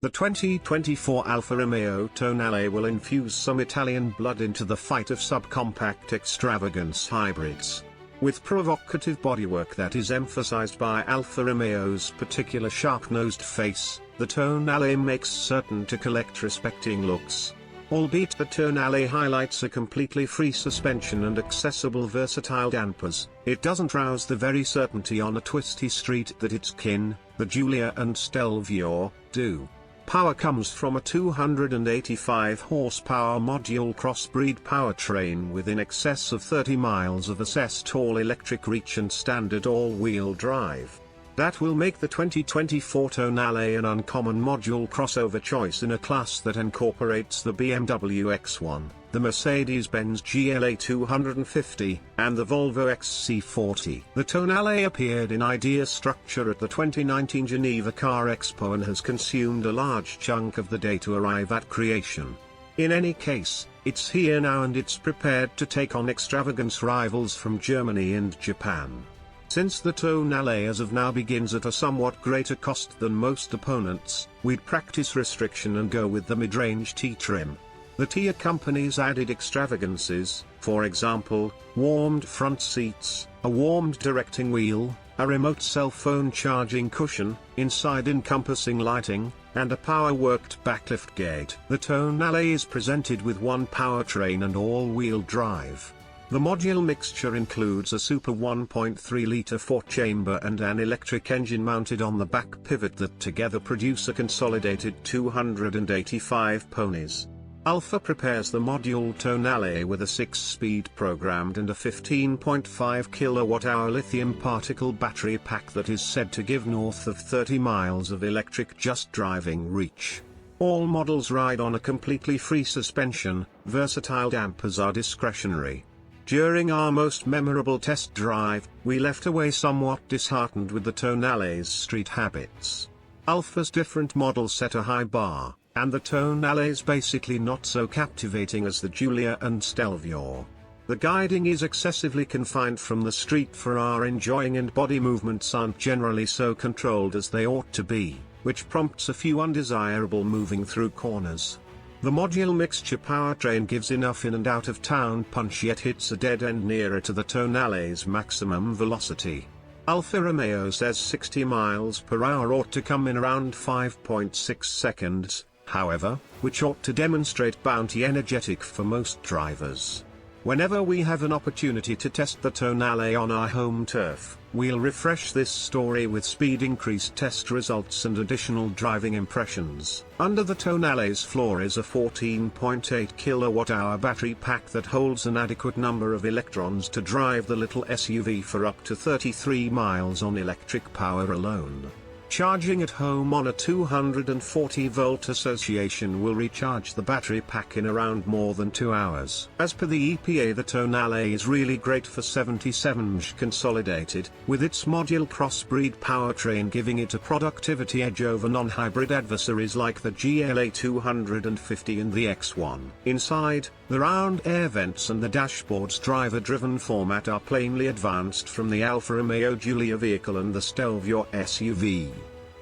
The 2024 Alfa Romeo Tonale will infuse some Italian blood into the fight of subcompact extravagance hybrids. With provocative bodywork that is emphasized by Alfa Romeo's particular sharp-nosed face, the Tonale makes certain to collect respecting looks. Albeit the Tonale highlights a completely free suspension and accessible versatile dampers, it doesn't rouse the very certainty on a twisty street that its kin, the Giulia and Stelvio, do. Power comes from a 285 horsepower module crossbreed powertrain with in excess of 30 miles of assessed all-electric reach and standard all-wheel drive. That will make the 2024 Tonale an uncommon module crossover choice in a class that incorporates the BMW X1, the Mercedes-Benz GLA250, and the Volvo XC40. The Tonale appeared in idea structure at the 2019 Geneva Car Expo and has consumed a large chunk of the day to arrive at creation. In any case, it's here now and it's prepared to take on extravagance rivals from Germany and Japan. Since the Tonale as of now begins at a somewhat greater cost than most opponents, we'd practice restriction and go with the mid-range T-trim. The T accompanies added extravagances, for example, warmed front seats, a warmed directing wheel, a remote cell phone charging cushion, inside encompassing lighting, and a power-worked backlift gate. The Tonale is presented with one powertrain and all-wheel drive. The module mixture includes a super 1.3-litre 4-chamber and an electric engine mounted on the back pivot that together produce a consolidated 285 ponies. Alfa prepares the module Tonale with a 6-speed programmed and a 15.5 kWh lithium particle battery pack that is said to give north of 30 miles of electric just driving reach. All models ride on a completely free suspension, versatile dampers are discretionary. During our most memorable test drive, we left away somewhat disheartened with the Tonale's street habits. Alfa's different models set a high bar, and the Tonale's basically not so captivating as the Giulia and Stelvio. The guiding is excessively confined from the street for our enjoying and body movements aren't generally so controlled as they ought to be, which prompts a few undesirable moving through corners. The module mixture powertrain gives enough in and out of town punch yet hits a dead end nearer to the Tonale's maximum velocity. Alfa Romeo says 60 miles per hour ought to come in around 5.6 seconds, however, which ought to demonstrate bounty energetic for most drivers. Whenever we have an opportunity to test the Tonale on our home turf, we'll refresh this story with speed increased test results and additional driving impressions. Under the Tonale's floor is a 14.8 kWh battery pack that holds an adequate number of electrons to drive the little SUV for up to 33 miles on electric power alone. Charging at home on a 240-volt association will recharge the battery pack in around more than 2 hours. As per the EPA, the Tonale is really great for 77 mj consolidated, with its module crossbreed powertrain giving it a productivity edge over non-hybrid adversaries like the GLA250 and the X1. Inside, the round air vents and the dashboard's driver-driven format are plainly advanced from the Alfa Romeo Giulia vehicle and the Stelvio SUV.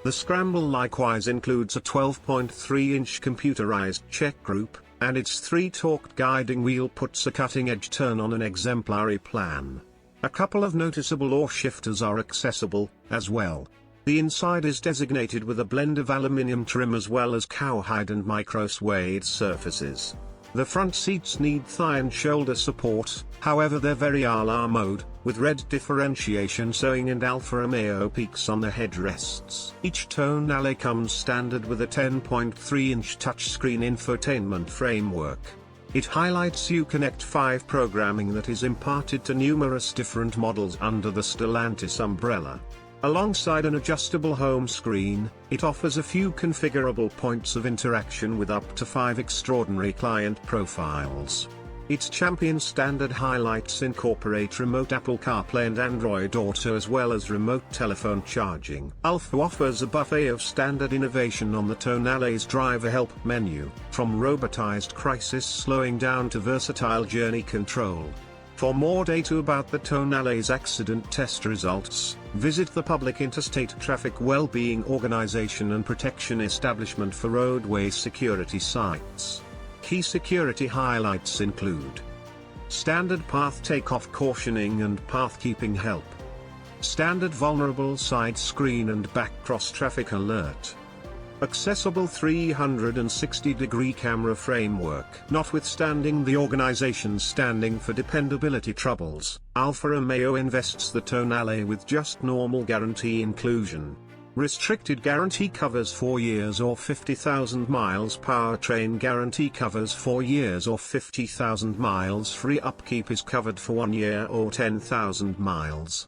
The scramble likewise includes a 12.3-inch computerized check group, and its 3-torqued guiding wheel puts a cutting-edge turn on an exemplary plan. A couple of noticeable oar shifters are accessible, as well. The inside is designated with a blend of aluminium trim as well as cowhide and micro-suede surfaces. The front seats need thigh and shoulder support, however they're very a la mode, with red differentiation showing and Alfa Romeo peaks on the headrests. Each Tonale comes standard with a 10.3-inch touchscreen infotainment framework. It highlights Uconnect 5 programming that is imparted to numerous different models under the Stellantis umbrella. Alongside an adjustable home screen, it offers a few configurable points of interaction with up to 5 extraordinary client profiles. Its champion standard highlights incorporate remote Apple CarPlay and Android Auto as well as remote telephone charging. Alfa offers a buffet of standard innovation on the Tonale's driver help menu, from robotized crisis slowing down to versatile journey control. For more data about the Tonale's accident test results, visit the Public Interstate Traffic Wellbeing Organization and Protection Establishment for Roadway Security sites. Key security highlights include standard path takeoff cautioning and path keeping help, standard vulnerable side screen and back cross traffic alert, accessible 360-degree camera framework. Notwithstanding the organization's standing for dependability troubles, Alfa Romeo invests the Tonale with just normal guarantee inclusion. Restricted guarantee covers 4 years or 50,000 miles. Powertrain guarantee covers 4 years or 50,000 miles. Free upkeep is covered for 1 year or 10,000 miles.